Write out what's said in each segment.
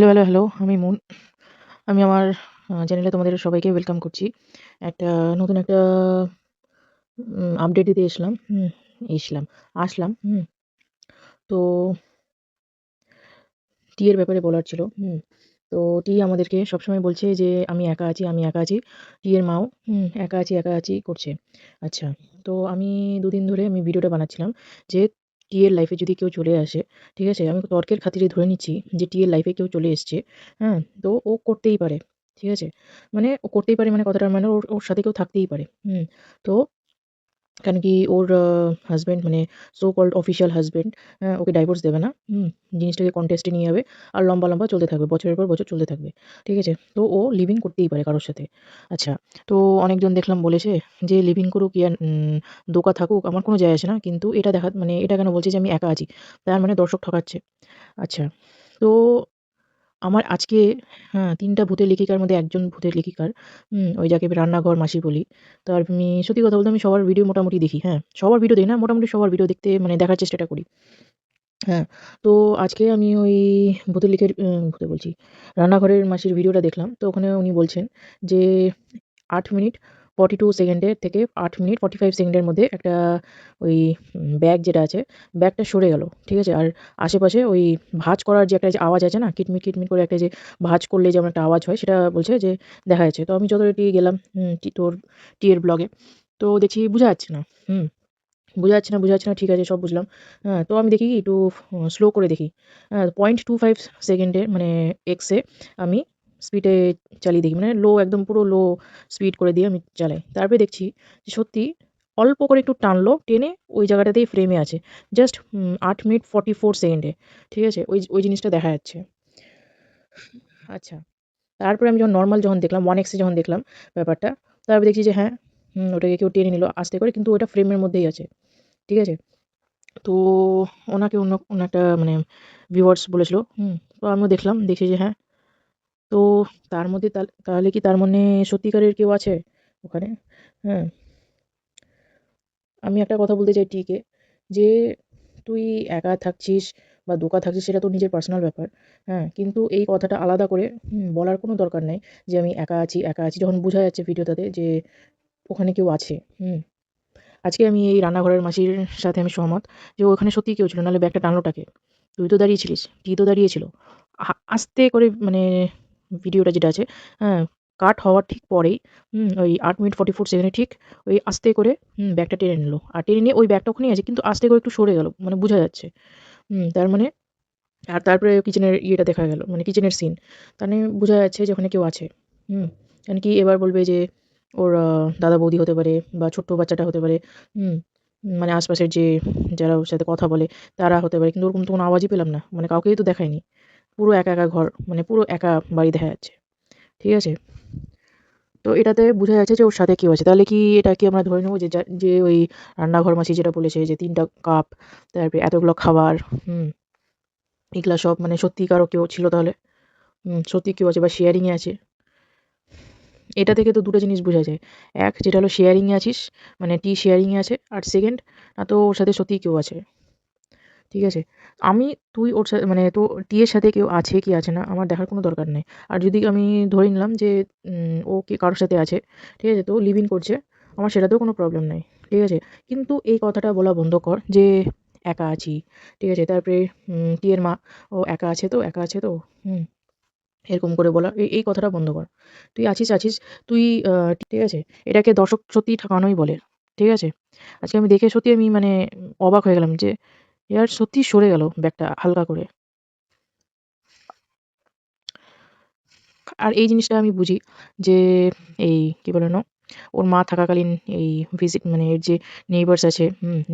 Hello. আমি moon. আমি আমার চ্যানেলে তোমাদের সবাইকে ওয়েলকাম করছি। একটা নতুন একটা আপডেট দিতে এসলাম। আসলাম। তো টি এর ব্যাপারে বলার ছিল। তো টি আমাদেরকে সবসময় বলছে যে আমি একা আছি, আমি একা আছি। টি এর মাও একা আছি করছে। আচ্ছা, তো আমি ২ দিন ধরে আমি ভিডিওটা বানাচ্ছিলাম যে টি এর লাইফে যদি কেউ চলে আসে, ঠিক আছে? আমি তর্কের খাতিরে ধরে নিচ্ছি যে টি এর লাইফে কেউ চলে এসছে, হ্যাঁ? তো ও করতেই পারে, ঠিক আছে? মানে ও করতেই পারে মানে কথাটার মানে ওর ওর সাথে কেউ থাকতেই পারে। তো কারণ কি ওর হাসব্যান্ড মানে সো কল্ড অফিসিয়াল হাসব্যান্ড ওকে ডাইভোর্স দেবে না। জিনিসটাকে কনটেস্টে নিয়ে যাবে। আর লম্বা চলতে থাকবে। বছরের পর বছর চলতে থাকবে। ঠিক আছে? তো ও লিভ ইন করতেই পারে কারো সাথে। আচ্ছা, তো অনেকজন দেখলাম বলেছে যে লিভ ইন করুক ইয়া ধোঁকা থাকুক আমার কোনো যায় আসে না। কিন্তু এটা মানে এটা কেন বলছে যে আমি একা আছি? তার মানে দর্শক ঠকাচ্ছে। আচ্ছা, তো আমার আজকে ৩ টা ভূতের লেখিকার মধ্যে একজন ভূতের লেখিকার, ওই যাকে আমি রান্নাঘর মাসি বলি। তো আমি সত্যি কথা বলতে আমি সবার ভিডিও মোটামুটি দেখি, হ্যাঁ? সবার ভিডিও দেখি না, মোটামুটি সবার ভিডিও দেখতে মানে দেখার চেষ্টাটা করি। হ্যাঁ, তো আজকে আমি ওই ভূতের লিখের ভূতের বলছি, রান্নাঘরের মাসির ভিডিওটা দেখলাম। তো ওখানে উনি বলছেন যে ৮ মিনিট 42 সেকেন্ডের থেকে ৮ মিনিট 45 সেকেন্ডের মধ্যে একটা ওই ব্যাগ যেটা আছে, ব্যাগটা সরে গেল। ঠিক আছে? আর আশেপাশে ওই ভাঁজ করার যে একটা যে আওয়াজ আছে না? কিটমিট করে একটা যে ভাঁজ করলে যেমন একটা আওয়াজ হয়, সেটা বলছে যে দেখা যাচ্ছে। তো আমি যথারীতি গেলাম টি এর ব্লগে। তো দেখছি বোঝা যাচ্ছে না। হুম। বোঝা যাচ্ছে না, ঠিক আছে সব বুঝলাম। হ্যাঁ, তো আমি দেখি কি একটু স্লো করে দেখি। 0.25 সেকেন্ডে মানে এক্সে আমি স্পিডে চালিয়ে দেখি। মানে একদম পুরো লো স্পিড করে দিয়ে আমি চালাই। তারপরে দেখছি যে সত্যি অল্প করে একটু টানলো, টেনে ওই জায়গাটাতেই ফ্রেমে আছে। জাস্ট ৮ মিনিট 44 সেকেন্ডে। ঠিক আছে? ওই জিনিসটা দেখা যাচ্ছে। আচ্ছা, তারপরে আমি যখন দেখলাম 1x এ যখন দেখলাম ব্যাপারটা, তারপরে দেখছি যে হ্যাঁ, ওটাকে কেউ টেনে নিল আস্তে করে, কিন্তু ওটা ফ্রেমের মধ্যেই আছে। ঠিক আছে? তো ওনাকে অন্য একটা মানে ভিউয়ার্স বলেছিল। তো আমিও দেখলাম, দেখি যে হ্যাঁ, তো তার মধ্যে তাহলে কি তার মানে সত্যিকারের কেউ আছে ওখানে? হ্যাঁ, আমি একটা কথা বলতে চাই টিকে, যে তুই একা থাকছিস বা দোকা থাকছিস সেটা তোর নিজের পার্সোনাল ব্যাপার। হ্যাঁ, কিন্তু এই কথাটা আলাদা করে বলার কোনো দরকার নাই যে আমি একা আছি যখন বোঝা যাচ্ছে ভিডিওটাতে যে ওখানে কেউ আছে। আজকে আমি এই রান্নাঘরের মাসির সাথে আমি সহমত যে ওখানে সত্যিই কেউ ছিল, নাহলে ব্যাগটা টানলোটাকে? তুই তো দাঁড়িয়ে ছিলিস, টি তো দাঁড়িয়ে ছিল। আস্তে করে মানে ভিডিওটা যেটা আছে, হ্যাঁ, কাট হওয়ার ঠিক পরেই ওই ৮ মিনিট 44 সেকেন্ডে ঠিক ওই আস্তে করে ব্যাগটা টেনে নিল। আর টেনে নিয়ে ওই ব্যাগটা ওখানেই আছে, কিন্তু আস্তে করে একটু সরে গেল। মানে বোঝা যাচ্ছে। তার মানে আর তারপরে কিচেনের ইয়েটা দেখা গেল, মানে কিচেনের সিন। তার মানে বোঝা যাচ্ছে যে ওখানে কেউ আছে। হুম, কারণ কি এবার বলবে যে ওর দাদা বৌদি হতে পারে বা ছোট্ট বাচ্চাটা হতে পারে। হুম, মানে আশপাশের যারা ওর সাথে কথা বলে তারা হতে পারে। কিন্তু ওরকম তো কোনো আওয়াজই পেলাম না। মানে কাউকেই তো দেখায়নি। পুরো একা ঘর, মানে পুরো একা বাড়ি দেখা যাচ্ছে। ঠিক আছে? তো এটাতে বোঝা যাচ্ছে যে ওর সাথে কেউ আছে। তাহলে কি এটা কি আমরা ধরে নেব যে যে ওই রান্নাঘর মাসি যেটা বলেছে যে ৩ টা কাপ, তারপরে এতগুলো খাবার, হুম, এগুলা সব মানে সত্যিকারও কেউ ছিল তাহলে? সত্যি কেউ আছে বা শেয়ারিং এ আছে। এটা থেকে তো ২ টা জিনিস বোঝা যায়। এক, যেটা হলো শেয়ারিং এ আছিস, মানে শেয়ারিং এ আছে। আর সেকেন্ড, না তো ওর সাথে সত্যিই কেউ আছে। ঠিক আছে? আমি তুই ওর মানে তো এর সাথে কেউ আছে কি আছে না আমার দেখার কোনো দরকার নেই। আর যদি আমি ধরে নিলাম যে ও কি কারো সাথে আছে, ঠিক আছে? তো লিভ ইন করছে, আমার সেটাতেও কোনো প্রবলেম নাই। ঠিক আছে? কিন্তু এই কথাটা বলা বন্ধ কর যে একা আছি। ঠিক আছে? তারপরে এর মা, ও একা আছে তো, হুম। এরকম করে বলা, এই কথাটা বন্ধ কর। তুই আছিস, তুই ঠিক আছে? এটাকে দর্শক সত্যিই ঠকানোই বলে। ঠিক আছে? আজকে আমি দেখে সত্যি আমি মানে অবাক হয়ে গেলাম যে ইয়ার সত্যিই সরে গেল ব্যাগটা হালকা করে। আর এই জিনিসটা আমি বুঝি যে এই কি বলে না? ওর মা থাকাকালীন এই মানে এর যে নেইবার্স আছে,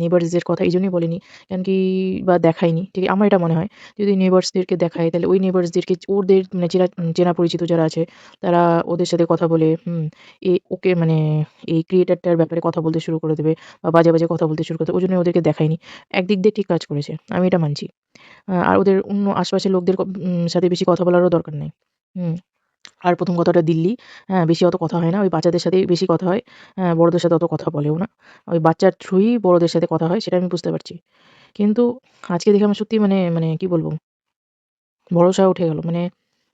নেইবার্সদের কথা এইজন্যই বলেনি। কেন কি বা দেখায়নি। ঠিক আমার এটা মনে হয় যদি নেইবার্সদেরকে দেখায় তাহলে ওই নেইবার্সদেরকে ওদের মানে চেনা পরিচিত যারা আছে তারা ওদের সাথে কথা বলে, ওকে মানে এই ক্রিয়েটরটার ব্যাপারে কথা বলতে শুরু করে দেবে বা বাজে কথা বলতে শুরু করে দেবে। ওইজন্য ওদেরকে দেখায়নি। একদিক দিয়ে ঠিক কাজ করেছে। আমি এটা মানছি। আর ওদের অন্য আশপাশের লোকদের সাথে বেশি কথা বলারও দরকার নেই। হুম। আর ১ম কথাটা দিল্লি। হ্যাঁ, বেশি অত কথা হয় না। ওই বাচ্চাদের সাথেই বেশি কথা হয়। বড়দের সাথে অত কথা বলেও না। ওই বাচ্চার থ্রুই বড়দের সাথে কথা হয়, সেটা আমি বুঝতে পারছি। কিন্তু আজকে দেখে আমার সত্যিই মানে মানে কি বলবো? ভরসা উঠে গেল। মানে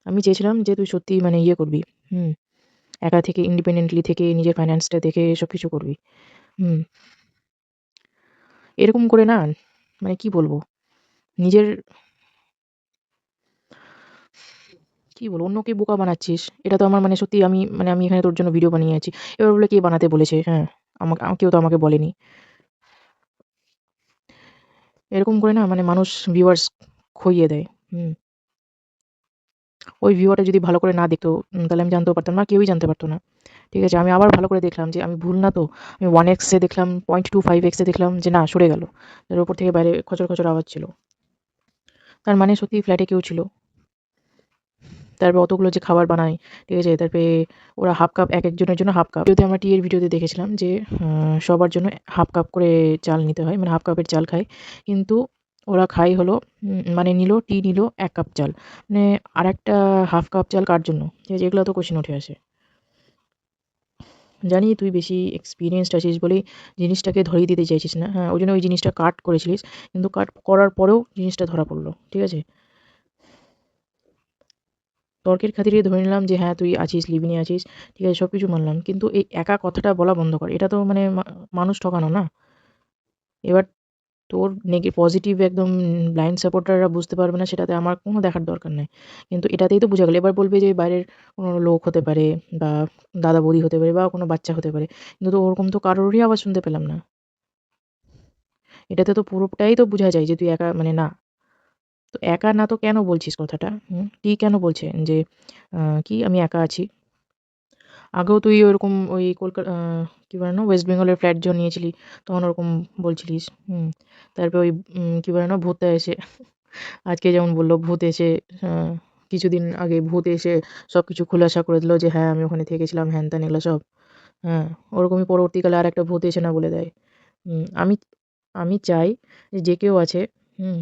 আমি চেয়েছিলাম যে তুই সত্যিই মানে ইয়ে করবি। হুম। একা থেকে ইন্ডিপেন্ডেন্টলি থেকে নিজের ফাইন্যান্সটা দেখে সবকিছু করবি। হুম। এরকম করে না, মানে কি বলবো? নিজের কি বলবো? অন্যকে বোকা বানাচ্ছিস। এটা তো আমার মানে সত্যিই আমি এখানে তোর জন্য ভিডিও বানিয়ে আছি। এবার বললে কে বানাতে বলেছে? হ্যাঁ, কেউ তো আমাকে বলেনি। এরকম করে না মানে মানুষ ভিউয়ার্স খইয়ে দেয়। হুম। ওই ভিডিওটা যদি ভালো করে না দেখতো তাহলে আমি জানতেও পারতাম না, কেউই জানতে পারত না। ঠিক আছে? আমি আবার ভালো করে দেখলাম যে আমি ভুল না তো। আমি 1x এ দেখলাম, 0.25x এ দেখলাম যে না সরে গেল। তার উপর থেকে বাইরে খচর, খচর আওয়াজ ছিল। তার মানে সত্যিই ফ্ল্যাটে কেউ ছিল। তারপর অতগুলো যে খাবার বানায়, ঠিক আছে? তারপরে ওরা হাফ কাপ একেকজনের জন্য হাফ কাপ। যদি আমরা টি এর ভিডিওতে দেখেছিলাম যে সবার জন্য হাফ কাপ করে চাল নিতে হয়। মানে হাফ কাপের চাল খায়। কিন্তু ওরা খায় হলো মানে টি নিল ১ কাপ চাল। মানে আরেকটা হাফ কাপ চাল কার জন্য? ঠিক আছে? এগুলো তো কোয়েশ্চেন উঠে আসে। জানি তুই বেশি এক্সপিরিয়েন্সড আছিস বলেই জিনিসটাকে ধরিয়ে দিতে চাইছিস না। হ্যাঁ, ওইজন্য ওই জিনিসটা কাট করেছিলিস। কিন্তু কাট করার পরেও জিনিসটা ধরা পড়ল। ঠিক আছে? তর্কের খাতিরে ধরে নিলাম যে হ্যাঁ, তুই আছিস, লিভ ইনে আছিস। ঠিক আছে? সবকিছু মানলাম। কিন্তু এই একা কথাটা বলা বন্ধ কর। এটা তো মানে মানুষ ঠকানো না? এবার তোর পজিটিভ একদম ব্লাইন্ড সাপোর্টাররা বুঝতে পারবে না সেটাতে আমার কোনো দেখার দরকার নাই। কিন্তু এটাতেই তো বোঝা গেল। এবার বলবে যে বাইরের কোনো লোক হতে পারে বা দাদা-বৌদি হতে পারে বা কোনো বাচ্চা হতে পারে। কিন্তু তো ওরকম তো কারোরই আওয়াজ শুনতে পেলাম না। এটাতে তো পুরোটাই তো বোঝা যায় যে তুই একা মানে না। তো একা না তো কেন বলছিস কথাটা? তুই কেন বলছেন যে কি আমি একা আছি? আগেও তুই ওরকম ওই কি বলে না ওয়েস্ট বেঙ্গলের ফ্ল্যাট যখন নিয়েছিলি তখন ওরকম বলছিলিস। হুম। তারপর ওই কি বলে না ভূতটা এসে আজকে যেমন বলল ভূত এসে আ কিছুদিন আগে ভূত এসে সবকিছু খুলাসা করে দিল যে হ্যাঁ, আমি ওখানে থেকেছিলাম হ্যান-ত্যান এগুলো সব। হ্যাঁ, ওরকমই পরবর্তীকালে আরেকটা ভূত এসে না বলে দেয়। আমি আমি চাই যে, যে কেউ আছে হুম,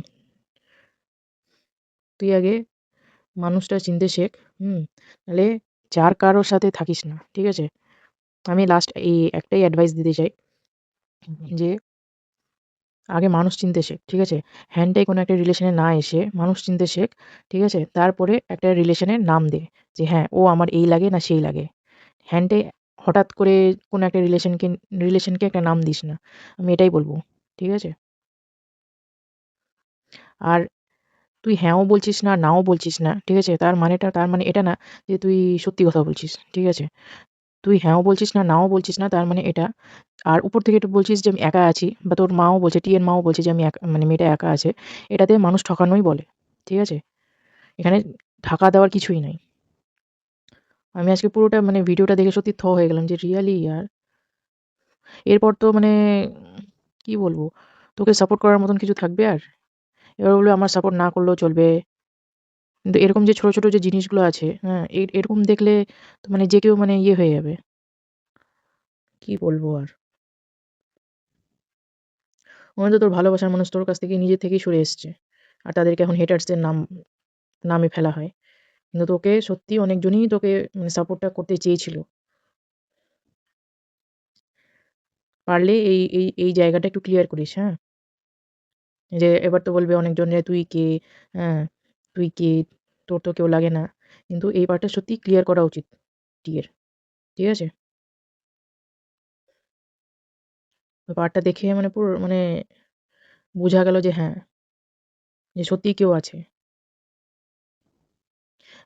তুই আগে মানুষটা চিনতে শেখ। হুম? নাহলে যার কারো সাথে থাকিস না। ঠিক আছে? আমি লাস্ট এই একটাই অ্যাডভাইস দিতে চাই যে আগে মানুষ চিনতে শেখ। ঠিক আছে? হ্যান্ডটাই কোনো একটা রিলেশনে না এসে মানুষ চিনতে শেখ। ঠিক আছে? তারপরে একটা রিলেশনের নাম দে। যে হ্যাঁ, ও আমার এই লাগে না সেই লাগে। হ্যান্ডে হঠাৎ করে কোনো একটা রিলেশনকে একটা নাম দিস না। আমি এটাই বলব। ঠিক আছে? আর তুই হ্যাঁও বলছিস না, নাও বলছিস না। ঠিক আছে? তার মানে এটা না যে তুই সত্যি কথা বলছিস। ঠিক আছে? তুই হ্যাঁও বলছিস না, নাও বলছিস না তার মানে এটা। আর উপর থেকে একটু বলছিস যে আমি একা আছি বা তোর মাও বলছে, টিয়ের মাও বলছে যে আমি একা মানে মেয়েটা একা আছে। এটাতে মানুষ ঠকানোই বলে। ঠিক আছে? এখানে ঢাকা দেওয়ার কিছুই নাই। আমি আজকে পুরোটা মানে ভিডিওটা দেখে সত্যি হয়ে গেলাম যে রিয়ালি ইয়ার! এরপর তো মানে কি বলবো? তোকে সাপোর্ট করার মতন কিছু থাকবে আর? এবার বলবে আমার সাপোর্ট না করলেও চলবে। কিন্তু এরকম যে ছোট, ছোট যে জিনিসগুলো আছে, হ্যাঁ? এরকম দেখলে তো মানে যে কেউ মানে ইয়ে হয়ে যাবে। কি বলবো আর? মনে হচ্ছে তোর ভালোবাসার মানুষ তোর কাছ থেকে নিজে থেকেই সরে এসছে। আর তাদেরকে এখন হেটার্স দের নামে ফেলা হয়। কিন্তু তোকে সত্যিই অনেকজনই তোকে মানে সাপোর্টটা করতে চেয়েছিল। পারলে এই জায়গাটা একটু ক্লিয়ার করিস, হ্যাঁ? যে এবার তো বলবে অনেকজন যে, "তুই কে? হ্যাঁ, তুই কে? তোর তো কেউ লাগে না।" কিন্তু এই পার্টটা সত্যিই ক্লিয়ার করা উচিত টিয়ের। ঠিক আছে? ওই পার্টটা দেখে মানে পুরো মানে বোঝা গেল যে হ্যাঁ, যে সত্যিই কেউ আছে।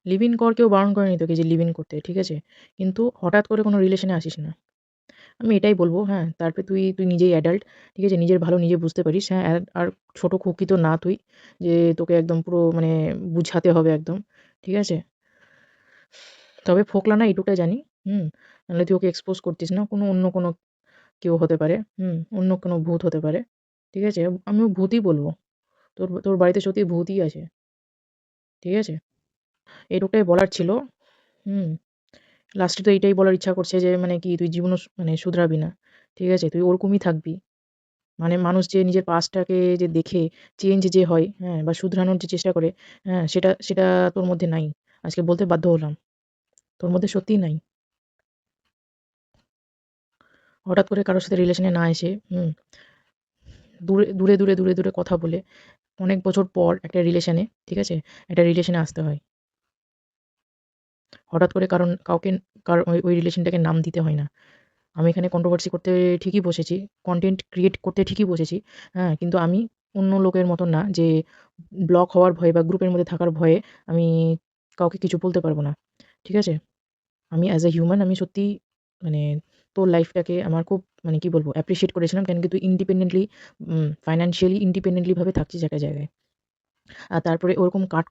লিভ ইন কর কেউ বারণ করেনি তোকে যে লিভ ইন করতে। ঠিক আছে? কিন্তু হঠাৎ করে কোনো রিলেশনে আসিস না। আমি এটাই বলব, হ্যাঁ? তারপরে তুই নিজেই অ্যাডাল্ট, ঠিক আছে? নিজের ভালো নিজে বুঝতে পারিস, হ্যাঁ? আর ছোট খুকি তো না তুই যে তোকে একদম পুরো মানে বুঝাতে হবে একদম, ঠিক আছে? তবে ফোকলা না এইটুকুটাই জানি, হুম? নাহলে তুই ওকে এক্সপোজ করতিস না। অন্য কোনো কেউ হতে পারে, অন্য কোনো ভূত হতে পারে, ঠিক আছে? আমিও ভূতই বলব। তোর তোর বাড়িতে সত্যিই ভূতই আছে, ঠিক আছে? এইটুকুটাই বলার ছিল, হুম? লাস্টে তো এইটাই বলার ইচ্ছা করছে যে মানে কি তুই জীবনেও মানে শুধরাবি না, ঠিক আছে? তুই ওরকমই থাকবি। মানে মানুষ যে নিজের পাস্টটাকে যে দেখে চেঞ্জ যে হয়, হ্যাঁ? বা শুধরানোর যে চেষ্টা করে, হ্যাঁ? সেটা সেটা তোর মধ্যে নাই। আজকে বলতে বাধ্য হলাম। তোর মধ্যে সত্যিই নাই। হঠাৎ করে কারো সাথে রিলেশন এ না এসে, দূরে কথা বলে অনেক বছর পর একটা রিলেশন এ, ঠিক আছে? একটা রিলেশন এ আসতে হয়। হঠাৎ করে কাউকে ওই রিলেশনটাকে নাম দিতে হয় না। আমি এখানে কন্ট্রোভার্সি করতে ঠিকই বসেছি, কনটেন্ট ক্রিয়েট করতে ঠিকই বসেছি। হ্যাঁ? কিন্তু আমি অন্য লোকের মতন না যে ব্লক হওয়ার ভয়ে বা গ্রুপের মধ্যে থাকার ভয়ে আমি কাউকে কিছু বলতে পারব না। ঠিক আছে? আমি অ্যাজ এ হিউম্যান আমি সত্যিই মানে তোর লাইফটাকে আমার খুব মানে কি বলবো অ্যাপ্রিশিয়েট করেছিলাম। কেন কি তুই ইন্ডিপেন্ডেন্টলি ফাইন্যান্সিয়ালি ইন্ডিপেন্ডেন্টলি ভাবে থাকছিস একটা জায়গায়। আর তারপরে ওরকম কাট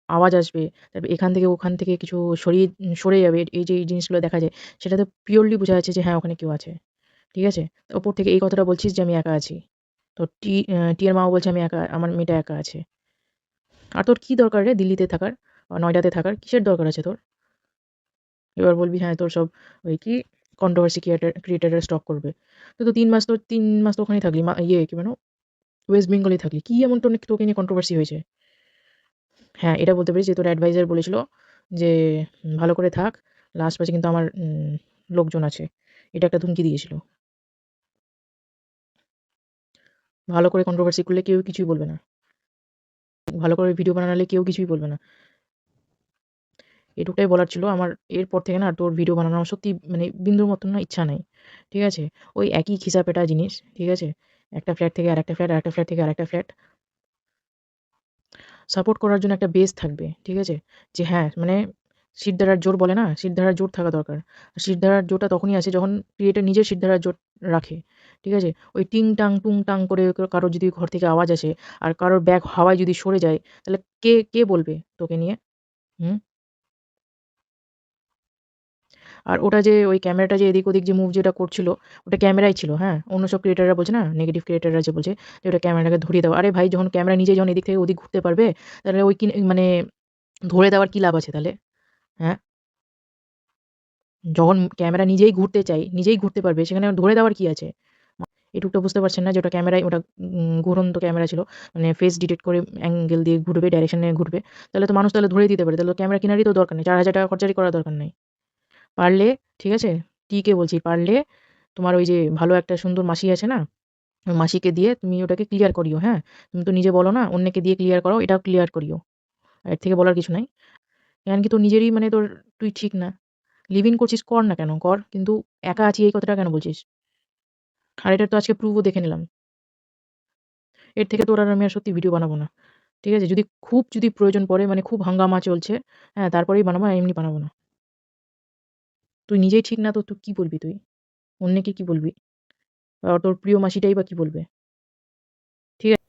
আওয়াজ আসবে। তারপর এখান থেকে ওখান থেকে কিছু সরে যাবে। এই যে এই জিনিসগুলো দেখা যায় সেটাতে পিওরলি বোঝা যাচ্ছে যে হ্যাঁ, ওখানে কেউ আছে। ঠিক আছে? ওপর থেকে এই কথাটা বলছিস যে আমি একা আছি। তো টিয়ার মাও বলছে আমি একা, আমার মেয়েটা একা আছে। আর তোর কি দরকার রে দিল্লিতে থাকার বা নয়ডাতে থাকার? কিসের দরকার আছে তোর? এবার বলবি হ্যাঁ, তোর সব ওই কি কন্ট্রোভার্সি ক্রিয়েটররা স্টক করবে। তুই তো ৩ মাস তো ওখানেই থাকলি। কি যেন ওয়েস্ট বেঙ্গলেই থাকলি। কি এমন তোকে নিয়ে কন্ট্রোভার্সি হয়েছে? হ্যাঁ, এটা বলতে পারিস যে তোর অ্যাডভাইজার বলেছিল যে ভালো করে থাক। লাস্ট মাসে কিন্তু আমার লোকজন আছে। এটা একটা ধমকি দিয়েছিল। ভালো করে কন্ট্রোভার্সি করলে কেউ কিছুই বলবে না। ভালো করে ভিডিও বানালে কেউ কিছুই বলবে না। এটুকুটাই বলার ছিল আমার। এরপর থেকে না তোর ভিডিও বানানো আমার সত্যি মানে বিন্দুর মতন না ইচ্ছা নাই। ঠিক আছে? ওই একই খিসাপেটা জিনিস। ঠিক আছে? একটা ফ্ল্যাট থেকে আরেকটা ফ্ল্যাট, আরেকটা ফ্ল্যাট থেকে আরেকটা ফ্ল্যাট। সাপোর্ট করার জন্য একটা বেস থাকবে। ঠিক আছে? যে হ্যাঁ, মানে শিরদাঁড়ার জোর বলে না? শিরদাঁড়ার জোর থাকা দরকার। শিরদাঁড়ার জোরটা তখনই আসে যখন ক্রিয়েটর নিজের শিরদাঁড়ার জোর রাখে। ঠিক আছে? ওই টিং-টাং, টুং-টাং করে কারোর যদি ঘর থেকে আওয়াজ আসে আর কারোর ব্যাগ হাওয়ায় যদি সরে যায়, তাহলে কে বলবে তোকে নিয়ে? হুম? আর ওটা যে ওই ক্যামেরাটা যে এদিক ওদিক যে মুভ যেটা করছিল, ওটা ক্যামেরাই ছিল, হ্যাঁ? অন্য সব ক্রিয়েটররা বলছে না, নেগেটিভ ক্রিয়েটররা যে বলছে যে ওটা ক্যামেরাটাকে ধরিয়ে দাও। আরে ভাই যখন ক্যামেরা নিজেই যখন এদিক থেকে ওদিক ঘুরতে পারবে, তাহলে ওই কি মানে ধরে দেওয়ার কি লাভ আছে তাহলে? হ্যাঁ? যখন ক্যামেরা নিজেই ঘুরতে পারবে সেখানে ধরে দেওয়ার কি আছে? এটুকটা বুঝতে পারছেন না যে ওটা ক্যামেরাই ওটা ঘুরন্ত ক্যামেরা ছিল। মানে ফেস ডিটেক্ট করে অ্যাঙ্গেল দিয়ে ঘুরবে, ডাইরেকশন নিয়ে ঘুরবে। তাহলে তো মানুষ তাহলে ধরেই দিতে পারে। তাহলে তো ক্যামেরা কেনারই তো দরকার নেই। ৳৪,০০০ খরচারই করার দরকার নাই। পারলে ঠিক আছে? কে বলছি পারলে তোমার ওই যে ভালো একটা সুন্দর মাসি আছে না? ওই মাসিকে দিয়ে তুমি ওটাকে ক্লিয়ার করিও, হ্যাঁ? তুমি তো নিজে বলো না অন্যকে দিয়ে ক্লিয়ার করাও, এটাও ক্লিয়ার করিও। এর থেকে বলার কিছু নাই। এমন কি তোর নিজেরই মানে তুই ঠিক না। লিভ ইন করছিস কর না কেন? কর। কিন্তু একা আছি এই কথাটা কেন বলছিস? আর এটার তো আজকে প্রুফও দেখে নিলাম। এর থেকে তোর আর আমি আর সত্যি ভিডিও বানাবো না। ঠিক আছে? যদি প্রয়োজন পড়ে মানে খুব হাঙ্গামা চলছে, হ্যাঁ, তারপরেই বানাবো, এমনি বানাবো না। তুই নিজেই ঠিক না তো তুই কি বলবি তুই? অন্যকে কি বলবি? তোর প্রিয় মাসিটাই বা কি বলবে? ঠিক আছে?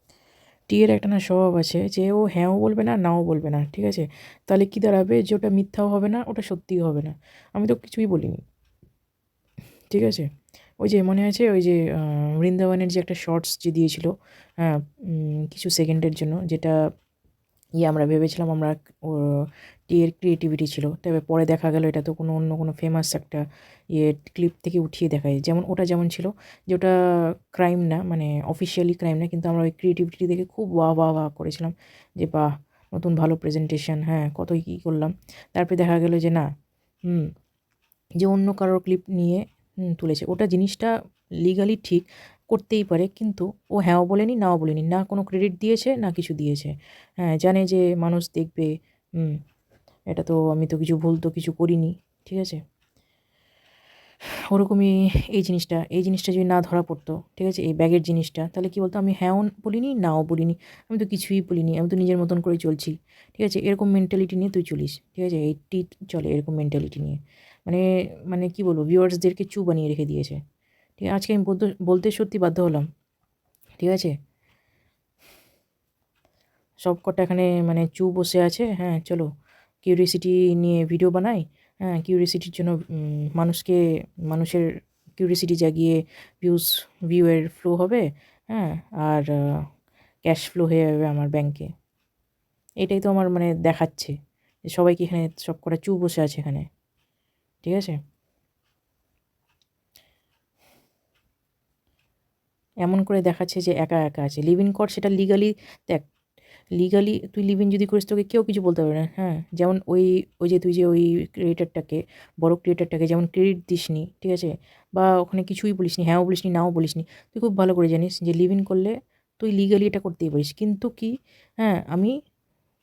টিয়ের একটা না স্বভাব আছে যে ও হ্যাঁও বলবে না, নাও বলবে না। ঠিক আছে? তাহলে কি দাঁড়াবে যে ওটা মিথ্যাও হবে না, ওটা সত্যিও হবে না। আমি তো কিছুই বলিনি। ঠিক আছে? ওই যে মনে আছে ওই যে বৃন্দাবনের যে একটা শর্টস যে দিয়েছিল, হ্যাঁ, কিছু সেকেন্ডের জন্য যেটা আমরা ভেবেছিলাম আমরা ও টিয়ের ক্রিয়েটিভিটি ছিল। তবে পরে দেখা গেল এটা তো অন্য কোনো ফেমাস একটা ক্লিপ থেকে উঠিয়ে দেখায়। যেমন ওটা যেমন ছিল যে ওটা ক্রাইম না, মানে অফিসিয়ালি ক্রাইম না। কিন্তু আমরা ওই ক্রিয়েটিভিটি দেখে খুব বাহ! করেছিলাম যে বাহ! নতুন ভালো প্রেজেন্টেশন, হ্যাঁ, কতই কী করলাম। তারপরে দেখা গেল যে না, হুম, যে অন্য কারোর ক্লিপ নিয়ে তুলেছে। ওটা জিনিসটা লিগালি ঠিক, করতেই পারে। কিন্তু ও হ্যাঁও বলেনি, নাও বলেনি। না কোনো ক্রেডিট দিয়েছে, না কিছু দিয়েছে। হ্যাঁ, জানে যে মানুষ দেখবে। হুম, এটা তো আমি তো কিছু ভুল তো কিছু করিনি। ঠিক আছে? ওরকমই এই জিনিসটা যদি না ধরা পড়তো, ঠিক আছে? এই ব্যাগের জিনিসটা, তাহলে কি বলতো? আমি হ্যাঁও বলিনি, নাও বলিনি। আমি তো কিছুই বলিনি। আমি তো নিজের মতন করেই চলছি। ঠিক আছে? এরকম মেন্টালিটি নিয়ে তুই চলিস। ঠিক আছে? এই চলে এরকম মেন্টালিটি নিয়ে। মানে মানে কি বলবো? ভিউয়ার্সদেরকে চু বানিয়ে রেখে দিয়েছে। ঠিক আছে? আজকে আমি বলতে সত্যি বাধ্য হলাম। ঠিক আছে? সব কটা এখানে মানে বসে আছে। হ্যাঁ, চলো কিউরিওসিটি নিয়ে ভিডিও বানাই। হ্যাঁ, কিউরিওসিটির জন্য মানুষের কিউরিওসিটি জাগিয়ে ভিউ এর ফ্লো হবে। হ্যাঁ, আর ক্যাশ ফ্লো হয়ে যাবে আমার ব্যাংকে। এটাই তো আমার মানে দেখাচ্ছে যে সবাইকে এখানে সব কটা বসে আছে এখানে। ঠিক আছে? এমন করে দেখাচ্ছে যে একা আছে। লিভ ইন কর, সেটা লিগালি দেখ। তুই লিভ ইন যদি করিস তোকে কেউ কিছু বলতে পারবে না। হ্যাঁ? যেমন ওই যে তুই যে ওই ক্রিয়েটরটাকে, বড় ক্রিয়েটরটাকে যেমন ক্রেডিট দিসনি, ঠিক আছে? বা ওখানে কিছুই বলিসনি, হ্যাঁও বলিসনি, নাও বলিসনি। তুই খুব ভালো করে জানিস যে লিভ ইন করলে তুই লিগালি এটা করতেই পারিস। কিন্তু কি, হ্যাঁ, আমি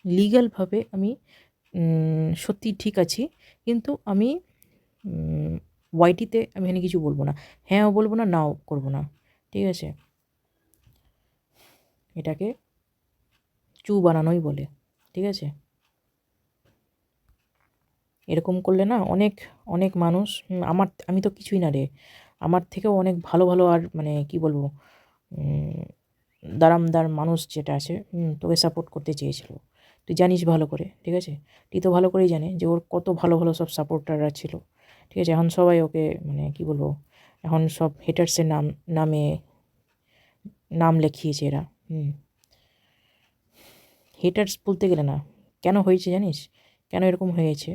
লিগ্যালভাবে আমি সত্যিই ঠিক আছি। কিন্তু আমি ওয়াইটিতে আমি এখানে কিছু বলবো না, হ্যাঁও বলবো না, নাও করবো না, ঠিক আছে? এটাকে চু বানানোই বলে, ঠিক আছে? এরকম করলে না অনেক অনেক মানুষ আমি তো কিছুই না রে, আমার থেকেও অনেক ভালো ভালো আর মানে কি বলবো দারামদার মানুষ যেটা আছে তোকে সাপোর্ট করতে চেয়েছিল। তুই জানিস ভালো করে, ঠিক আছে? তুই তো ভালো করেই জানে যে ওর কত ভালো ভালো সব সাপোর্টাররা ছিল, ঠিক আছে? এখন সবাই ওকে মানে কি বলবো, এখন সব হেটার্সের নামে নাম লেখিয়েছে এরা। হেটার্স বলতে গেলে না, কেন হয়েছে জানিস? কেন এরকম হয়েছে?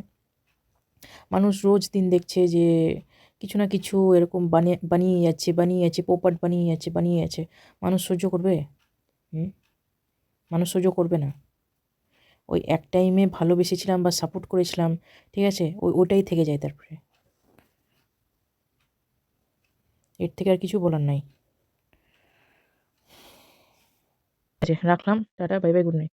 মানুষ রোজ দিন দেখছে যে কিছু না কিছু এরকম বানিয়ে যাচ্ছে, পোপট বানিয়ে যাচ্ছে। মানুষ সহ্য করবে? হুম মানুষ সহ্য করবে না। ওই এক টাইমে ভালোবেসেছিলাম বা সাপোর্ট করেছিলাম, ঠিক আছে? ওটাই থেকে যায় তারপরে। এর থেকে আর কিছু বলার নাই। আচ্ছা, রাখলাম। Tata, bye bye, good night.